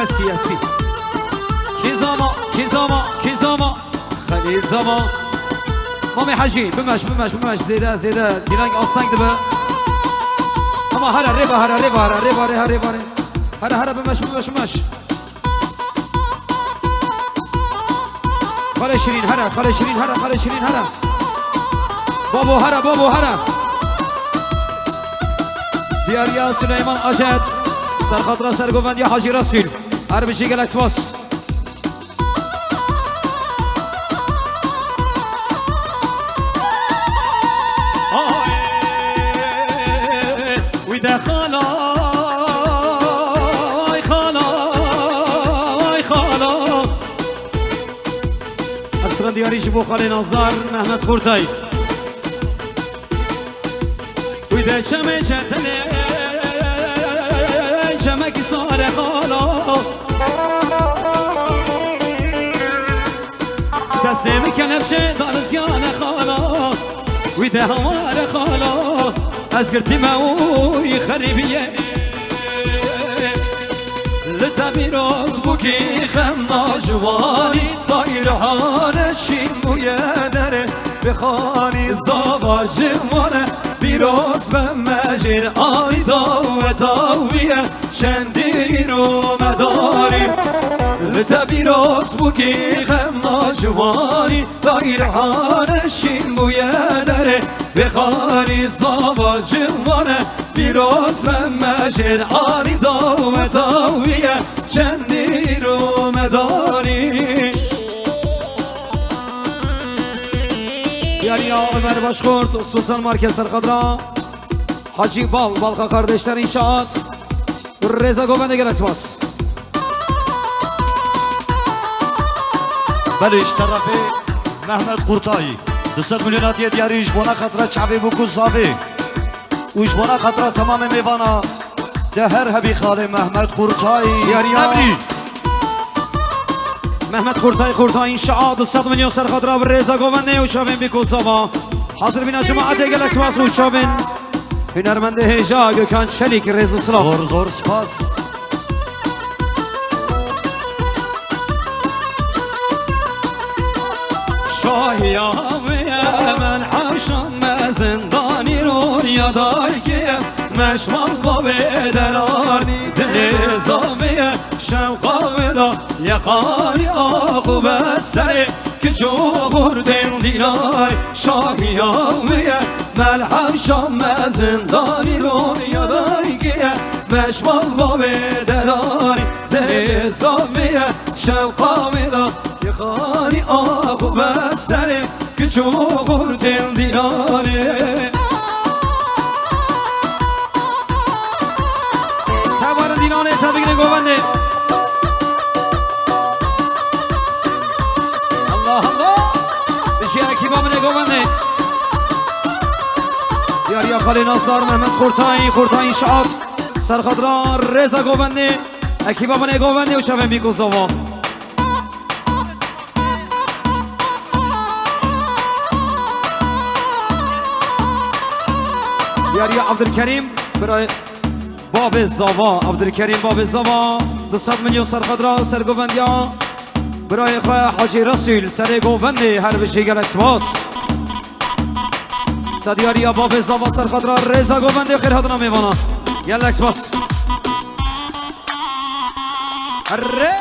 يسي يسي كيزاما خليل زاما مامي حجي بمش زيدا دينانك أصلاً دبا أما هرا ريبا هرا بمش خالي شيرين هرا بابو هرا دياريا سليمان أجت سرخطرة سرقوفند يا حاجي رسول عربي شي جالاكس باص ويدا خالا أرسلان دياري جبو خالي نظار محمد خورتاي ويدا شمي جتلي شمكي صار خالا دستي مكنبچه دار زيان خالا ويدا همار خالا از گرتی موی خریبیه لتبیروز بوکی خم ناجوانی دایرهانشین بویه داره بخانی زواجمانه بیروز به مجیر آیدا و تاویه شندی رو مداری لتبیروز بوکی خم ناجوانی دایرهانشین بویه داره بخانی زواجمانه بیروز به مجیر آیدا و تاویه شندی رو مداری Yarıya Ömer Başkurt, Sultan Markez Sarkadra, Hacı Balka kardeşler inşaat, Reza Govende Galaxy Bas. بله اش طرفه محمد قرطایی 200 میلیون دیه دیاری ایش بنا خطره چعبی بکو زاوی و ایش بنا خطره تمام میوانا ده هر هبی خاله محمد قرطایی امری محمد قرطایی inşaat 200 milyon Sarkadra و Reza Govende uçabın بکو زاوا حاضر بین جماعت Galaxy Bas uçabın هنرمند هجا gökhan çelik Reza Sıla زور سپاس شاهیامه من حوشم زندانی رو یادایگه مشمال با بدرانی دل زامه شوقامه دا یخانی آقو بستره که چوغور دل دینای شاهیامه من حوشم زندانی رو یادایگه مشمال با بدرانی دل زامه شوقامه دا یخانی آقو بستره که چوغور دل دیناره تبار دینانه تبگیر گوونده الله بشی اکیبامنه گوونده دیاریا خالی ناصر محمد خورتایی شعات سرخدرا رزا گوونده اکیبامنه گوونده و شبه بیکو زوا دیاریا عبدالکریم برای باب زاوا عبدالکریم باب زاوا 200 میلیون سرخدرا سرگووندیا برای خواه حاجی رسول سرگوونده هر بشی گلکس باس سدیاریا باب زاوا سرخدرا رزا گوونده خیر هدنا میوانا گلکس باس اره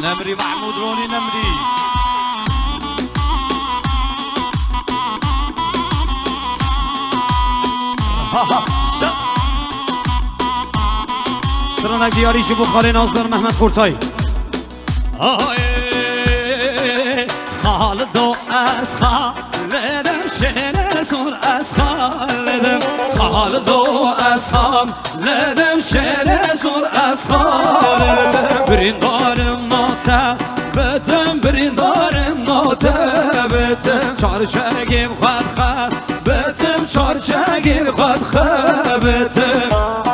نمری محمود رونی نمری سرانک دیاری جبو خالی نازدار محمد خورتایی خالدو از خالدم شهر سور از خالدم خالدو از خالدم شهر سور از خالدم بریندارم ناتبتم بریندارم ناتبتم چارچگیم خود بتم چارچگیم خود بتم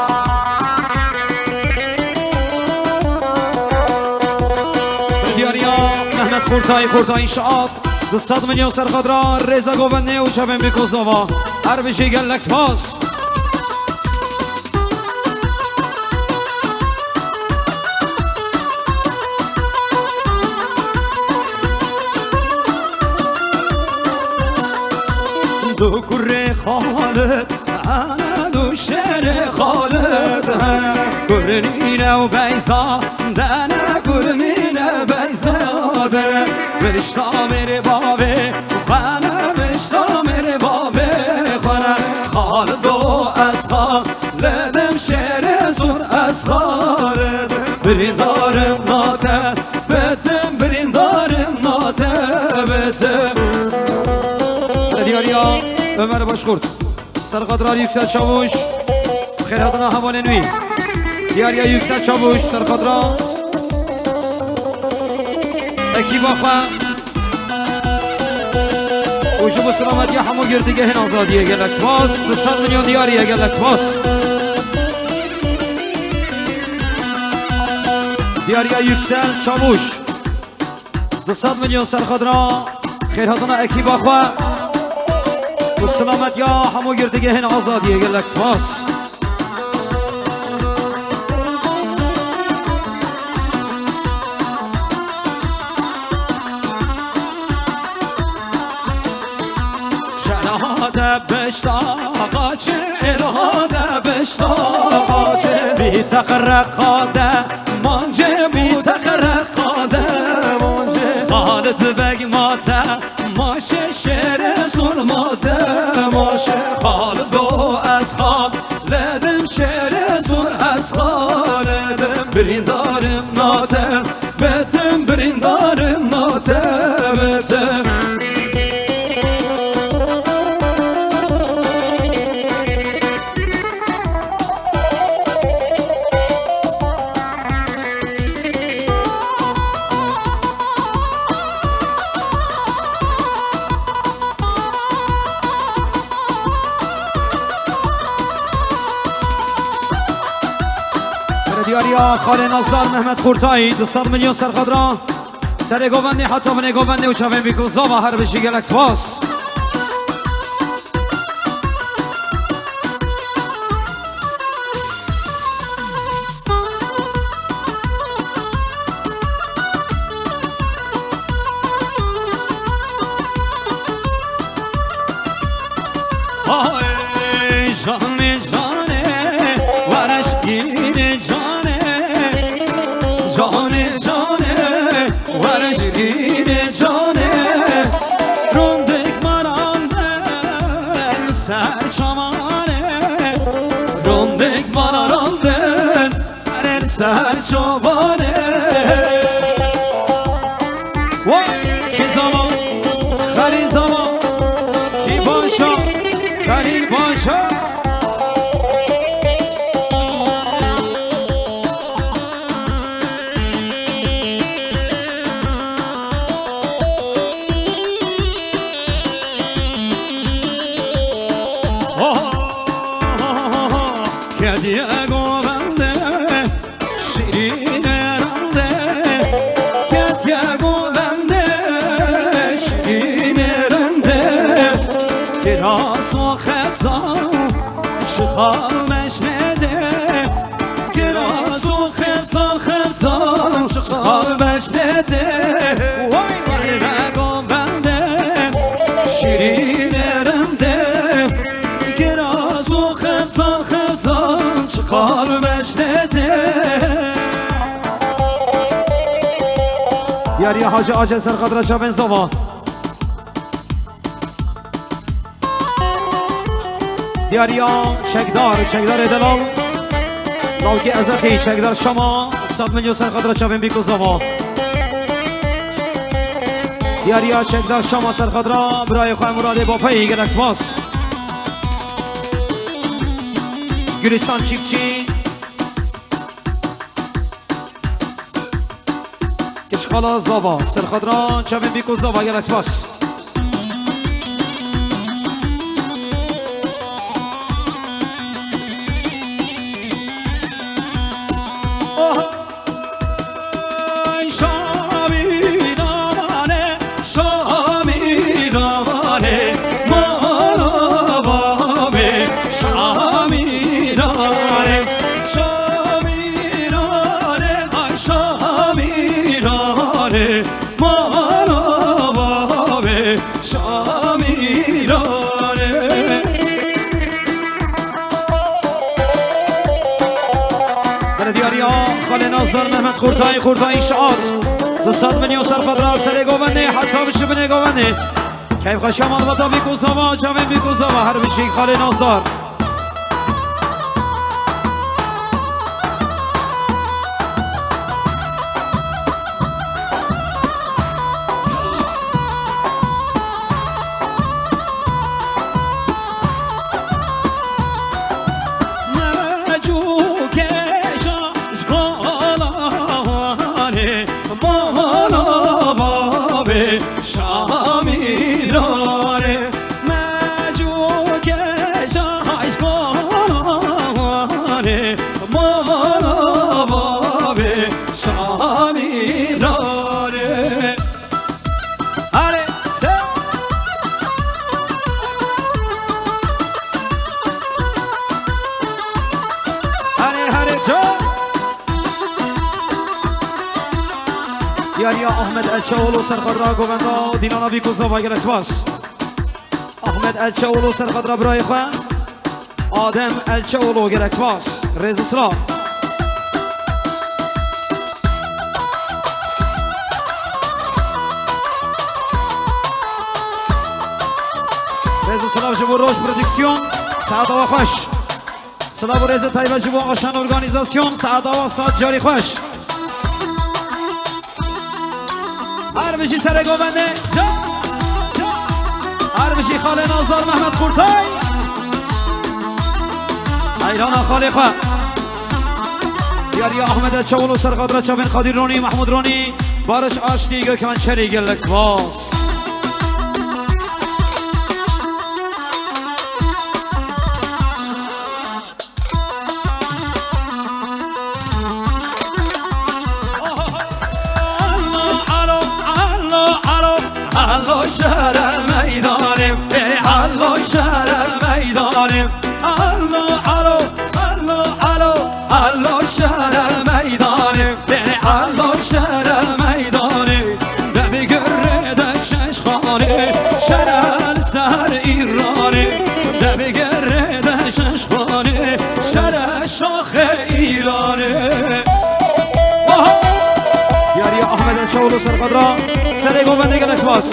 خورتایی شعات 200 میلیون سرخدرا رزا گوونده و شبن بیکو زوا هر بشی گلکس باس تو کره خالد انا دو شهر خالد کرنینه و بیزا دنه کرمینه بیزا دنه برشتا میره بابه خانه برشتا میره بابه خانه خالد و از خالدم شهر زور از خالد بریندارم ناته بتم بریندارم ناته بتم دیاریا Ömer Başkurt Sarıkadrar Yüksel Çavuş Xeyr adına Havan Envi Diyarya Yüksel Çavuş Sarıkadrar Ekip Akha Ucu bu selamet ya hamu girdiğe hin azadiye gelek spas 200 milyon diyarya gelek spas Diyarya Yüksel Çavuş 200 milyon Sarıkadrar Xeyr adına Ekip Akha والسلامت يا حمو گردگه هن آزادیه گلک سپاس شناده بشتاقاچه اراده بشتاقاچه بی تقرقاده مانجه بی تقرقاده مانجه خالد بگماته ماشه شعر ظلماده ماشه خالد و از خالدم شعر زور از خالدم بریندارم ناته بتم بریندارم ناته بتم دیاریا خاله نازدار محمد خورتایی 200 میلیون سرخادرا سر گوبندی حتی من گوبندی و چاوین بیکو زاما هر بشی گلکس باس آی جان جانه ورشگیر جانه جانه جانه ورشگیر جانه روندک مرانده سر چمانه روندک مرانده هر سر چوبانه وای کی زمان خری زمان کی باشا خلیل باشا Kediye govende şirin erande Kediye govende şirin erande Kiraz o xetan şıkal meşnede Kiraz o xetan xetan şıkal meşnede Vay kediye govende şirin erande Kiraz o xetan xetan çıkar meşnede Diyariye Hacı Acel Serkadra Çaven Zava Diyariye Çekdar Edelal Lavki Ezeki Çekdar Şama 100 milyon Serkadra Çaven Biko Zava Diyariye Çekdar Şama Serkadra Birayı Khay Muradi Bafayı Geleks Bas Gülistan Çiftçi Keşkala Zava Serkadra Çaven Biko Zava Geleks Bas Şamirane ناصر محمد قرطایی شعات 200 میلیون سرقدر سر گوونده حتی بشه بنه گوونده کیف خشمان و تا بیکوزاوا جامن بیکوزاوا هر بشی خاله ناصر شامیرانه مجوک شایش کنانه مولا باب شامیرانه آره هره جا یاریا احمد الچاولو سرقدر گووندا دینانا بیکوزاوا گلکس باس احمد الچاولو سرقدر برای خواه آدم الچاولو گلکس باس رزو سلام رزو سلام جبو روش پردیکسیون ساعت و خوش سلام و رزو تایبه جبو آشان ارگانیزاسیون ساعت و ساعت جاری خوش هر بشی سر گوونده جا هر بشی خاله ناظر محمد قرطای ایران خاله خواه یاری احمد چاولو سرقدر چاوین قادر رونی محمود رونی بارش آشتی گوکمن چری گلکس باس حلو شهر میدانیم بری حلو شهر میدانیم حلو شهر میدانیم بری حلو شهر میدانیم دمی گرده چشخانه شهر سر ایرانی دمی گرده چشخانه شهر شاخ ایرانی دیاری احمد چاولو سرقدر سر گوونده گلکس باس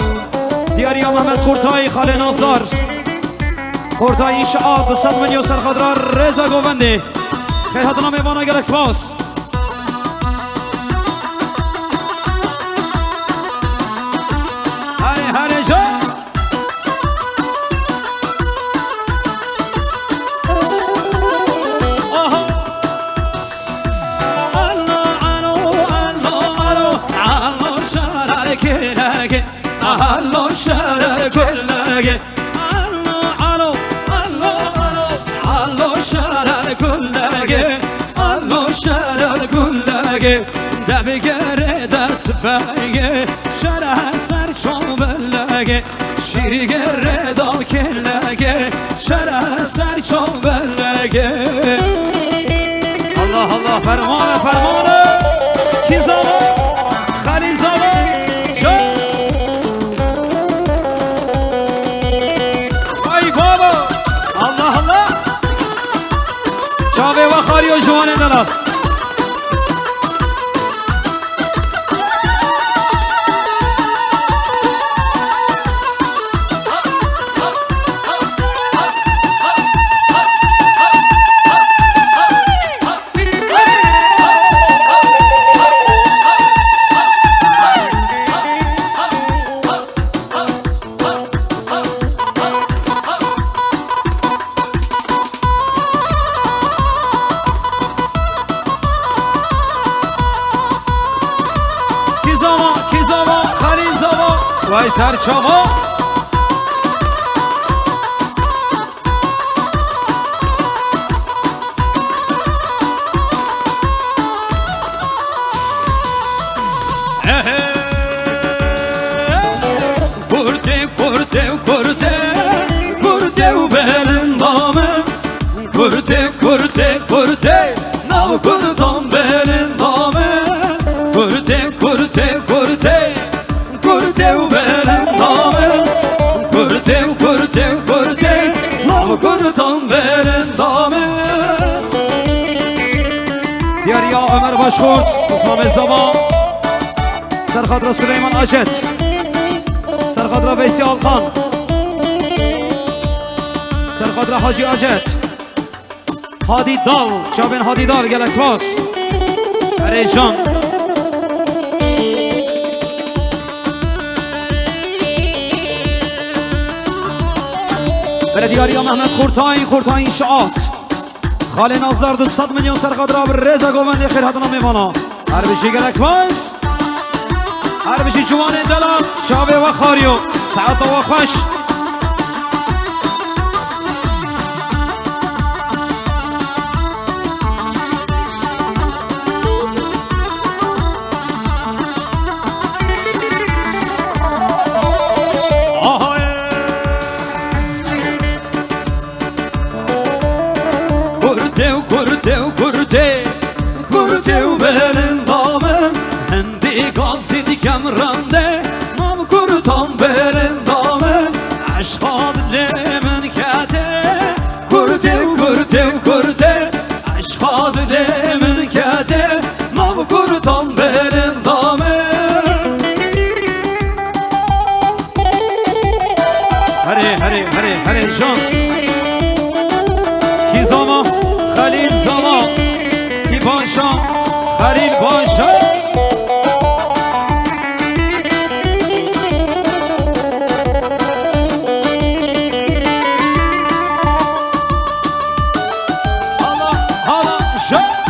دیاری محمد قرطایی خاله ناصر قرطایی شعاب 200 میلیون سرقدر رضا گوونده خیلی حتنا میوانا گلکس باس هره جا حلو شهر كلك حلو شهر كلك حلو شهر كلك دبي قردت فايق شرح سر شوبلك شيري قردا كلك شرح سر شوبلك الله الله فرمانه فرمانه کی زمان خالی زمان شاوه و خاری و جوانه دلال وای سر چاوا kurte u belin damı kurte nav kurtan belin damı kurte u belin damı kurte nav kurtan belin damı دیار یا عمر باشخورد اسمام زبا سرخدر سلیمان اجت سرخدر ویسی آلخان سرخدر حاجی اجت هادی دال چابین هادی دال گلکس باس ریجان بلدیاری محمد خورتای انشاءات خاله نازدار 200 میلیون سرخدر بر رضا گووند خیر هاتنا میوانا هر بشی گلکس باس هر بشی جوان دلال چاوه و خاریو ساعت و خوش Kurte u berin damem Hendi gazi dikem rende Mam kurtan berin damem Aşka dilemin kete Kurte Aşka dilemin kete Mam kurtan berin damem هری جان کی زما خلیل زما کی باشا خلیل باشا Hala şa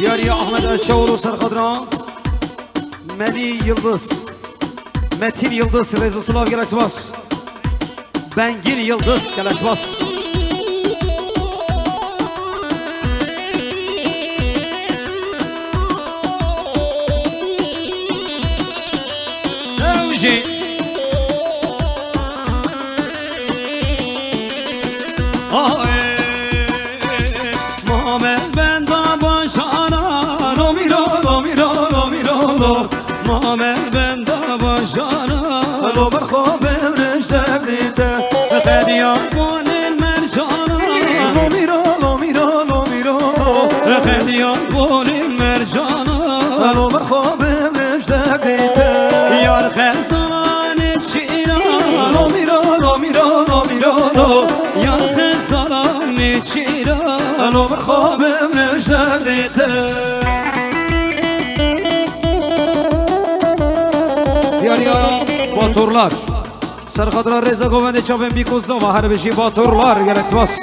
دیاری احمد الچاولو سرخدران ملی یıldız Metin Yıldız Rezo Slav گلکس باس Bengir Yıldız گلکس باس Tevci Muhammed ben da başana Muhammed ben da başana Lo berkhab rüştedite Qadiyan bolil merjana Lo mira Qadiyan bolil merjana Lo berkhab rüştedite Yar khasalan çira Lo mira Yar khasalan çira Lo berkhab rüştedite Diyariyara Baturlar Serkhadra Reza Govendi Çavin Bikuzza ve her beşi Baturlar گلکس باس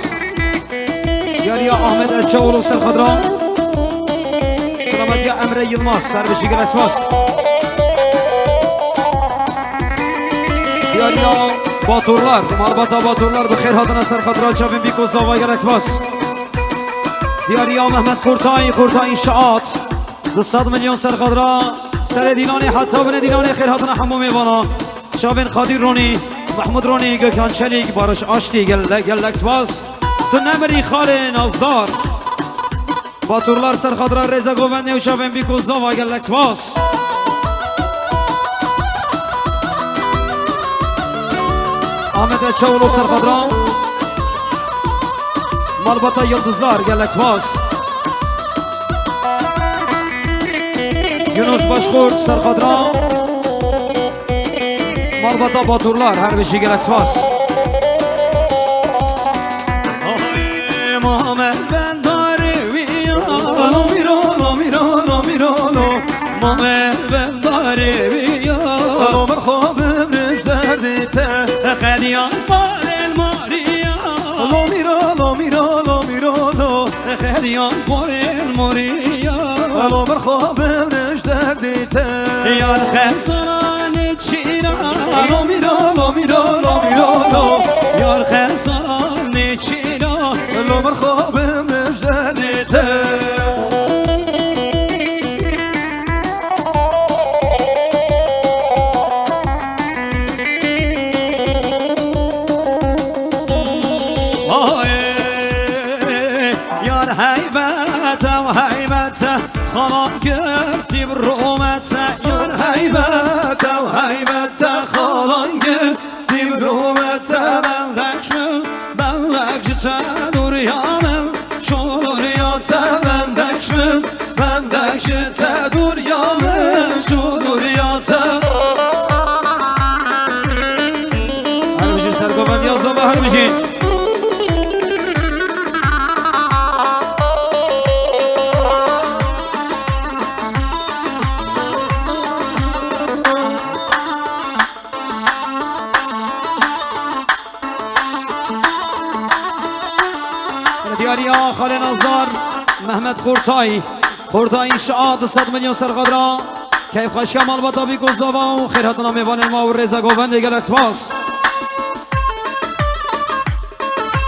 Diyariya Ahmet Elçaoğlu Serkhadra Selamet ya Emre Yılmaz her beşi گلکس باس Diyariya Baturlar Malbata Baturlar bi xeyr hadına Serkhadra Çavin Bikuzza ve گلکس باس Diyariya Mehmet Kurtay İnşaat 200 milyon Serkhadra سر دینان حتی بن دینان خیر هاتنا حمو میوانا شابین خادیر رونی محمود رونی گکان شلیک بارش آشتی گلکس باز تو نمری خاله نازدار باتورلار سرخادران رزا گوونده و شابین بیکوزا و گلکس باز Ahmet Çavulu سرخادران Malbata Yıldızlar گلکس باز Yunus Başkurt Serkhadran Malbata Baturlar her beşi گلکس باس Muhammed ben dariviya Lo mira Muhammed ben dariviya Lo merhabim rüzderdite Qadiyan balil mariya Lo mira الو بر خوابم نش دردی تر یار خسران چیران الو میرالو میرالو میرالو یار خسران چیران الو بر خوابم نش دردی تر یار هیبت و هیبت خلان گرتی برومت یار هیبت و هیبت خالان گرتی برومت بلک جتا دوریامم دوریات بندک جتا دوریامم دوریات هر بجی سرگوبند یا زبا هر بجی دیاریا خاله نظار محمد خورتای شعاد 100 میلیون سرقدرا کیف خوش کمال با تابی گزاوا و خیرات نامیوان ما و رضا گوبند گلکس باس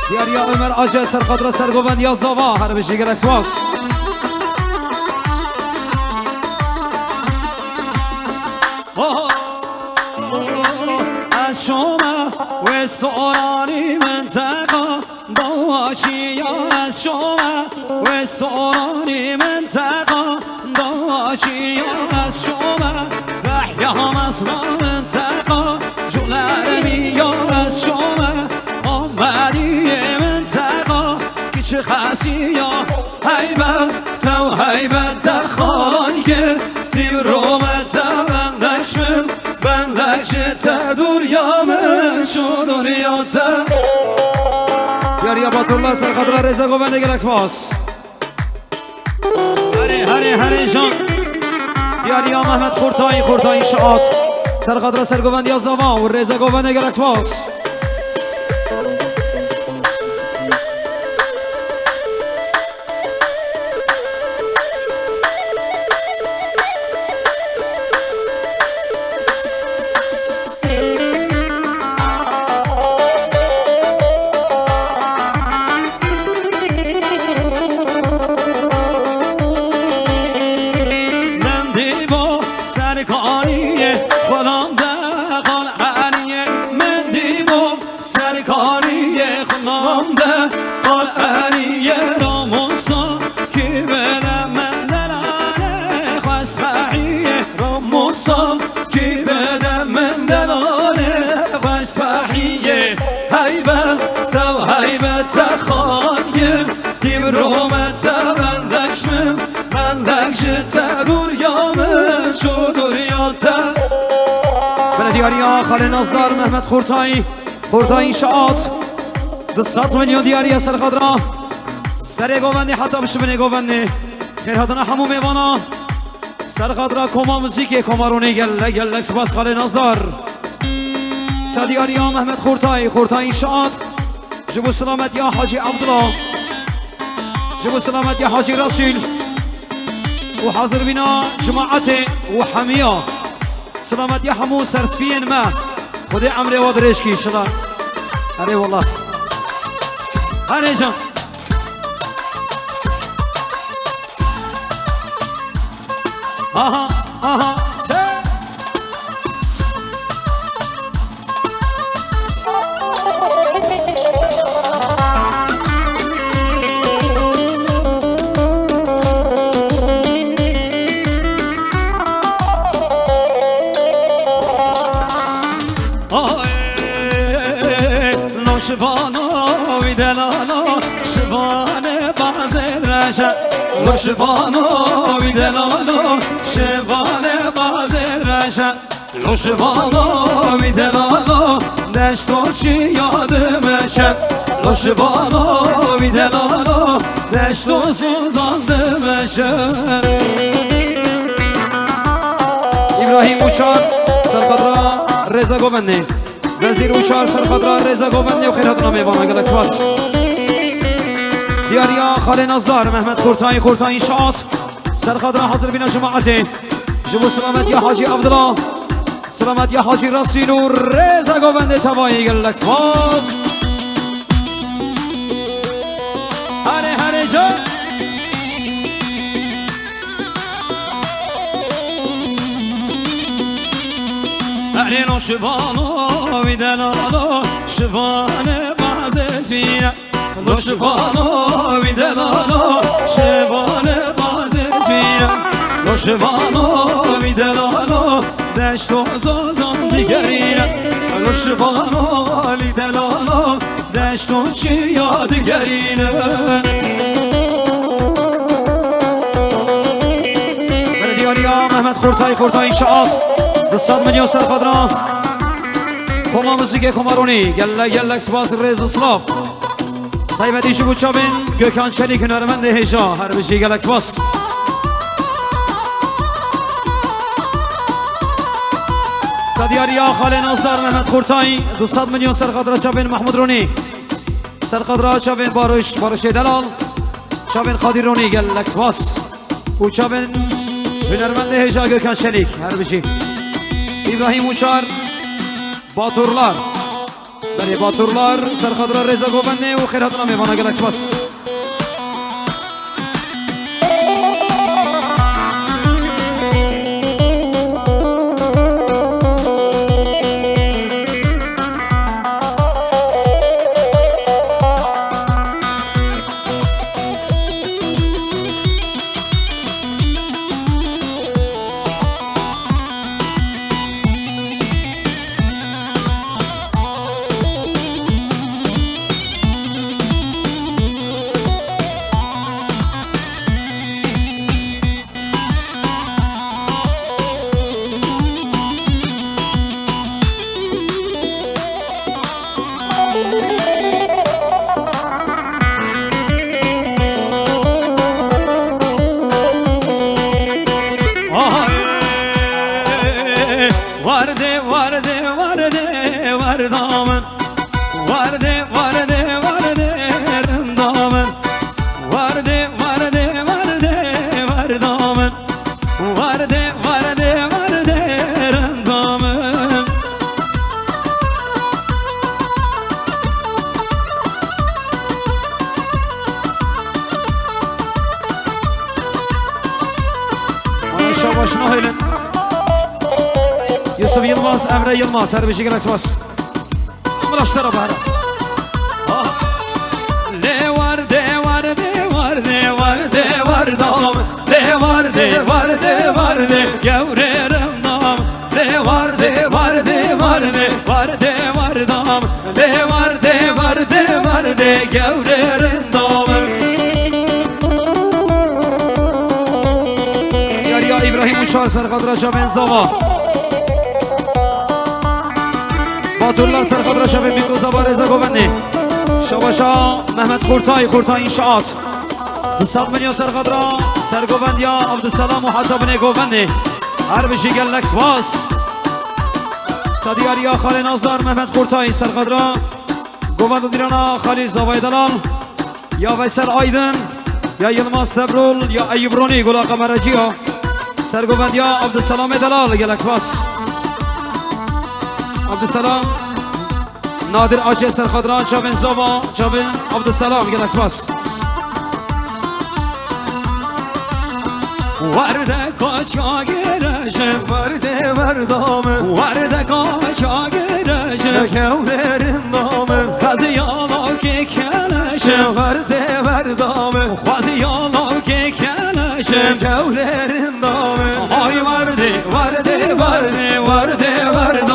دیاریا عمر آجه سرقدرا سرگوبند یا زاوا هر بشی گلکس باس از شما و سورانی منطقه باشی از شما و سورانی منطقه باشی از شما بحیام اصلا منطقه جلرمی از شما آمدی منطقه کچه خاصی یا حیبت و حیبت خانگر دیر رومت بندکش دوریامه شو دوریاته یاریا باتولار سرخدرا رضا گوبند گلکس باس هره جان یاریا محمد خورتای شعات سرخدرا سرگوبند یا زاوا و رضا گوبند گلکس باس دیاریا خاله نازدار محمد خورتای شعات 200 میلیون دیاریا سرخدرا سر گوبندی حتی بشه بینه گوبندی خیر هدنا همو میوانا سرخدرا کما موزیک کمارونی گلکس باس خاله نازدار دیاریا محمد خورتای شعات جبو سلامت یا حاجی عبدالله جبو سلامت یا حاجی رسول وحاضر بنا جماعت وحمية سلامت يا حمو سرسفين ما خدي عمري ودريشكي ان شاء الله هري والله هري جان اها شبانا ويدلانا شبانه بازل رشا شبانا ويدلانا شبانه بازل رشا شبانا ويدلانا دشتو چی یادمشه شبانا ويدلانا دشتو سوزاندمشه ابراهیم اوچار سرقدرا رضا گوبندی وزیر اوچار سرخدرا رضا گوبندی و خیرات نامیوان گلکس باس دیاریا خاله نازدار محمد خورتای شعات سرخدرا حاضر بنا جماعتي جبو سلامت يا حاجي عبد الله سلامت يا حاجي راسين ورزا قوبند تبايي قال لك سباس هاري هاري جو أهلين شفانو ودلالو شفان بعزز فينا لو شفانو ودلالو شفان بعزز فينا لو شفانو ودلالو دشتو زازان دیگرینا لو شفانو ودلالو دشتو چیا دیگرینا بلدیاریا محمد خورتای انشاءات 100 میلیون سرخدران کما موسیقی کمارونی گلک سپاس رز سلاف طیبتی شو چابین گوکان چلی کنارمند هیجا هر بشی گلک سپاس صدیاریا خاله ناصر محمد خورتای 200 میلیون سرخدران چابین محمود رونی سرخدران چابین بارش دلال چابین خادی رونی گلک سپاس و چابین هنرمند هیجا گوکان چلیک هر بشی İbrahim Uçar Baturlar Beni Baturlar Serkadra Reza Gobenli ve Khairatına mevana galaksi bas Yusuf Yılmaz, Emre Yılmaz, her bir şey galaksi bas. Mılaşlara bahara. De var dam. De var gevrerim dam. De var dam. De var gevrerim dam. Yarıya İbrahim Uçar, Serkadraşa Benzava. Baturlar Serkadraşa ve Mikroza Reza Gobenli. Şabaşa Mehmet Kurtay inşaat 100 milyon Serkadra Sergovendiya Abdüselam Muhatabine Govendi her bir şey gellek spas Sadiyariya Khali Nazar Mehmet Kurtay Serkadra Govendi Dirana Khalil Zavaydalan ya Veysel Aydın ya Yılmaz Sebrul ya Eyyub Roni Gula Kameracıya Sergovendiya Abdüselam Edalal gellek spas Abdüselam Nadir Aceh Serkadran Çabin Zava Çabin Abdüselam gel Aksbas Varde kaça gireceğim Varde var damı Varde kaça gireceğim Kevlerin damı Gazı yalav ki keleşim Varde var damı Gazı yalav ki keleşim Kevlerin damı Ay varde damı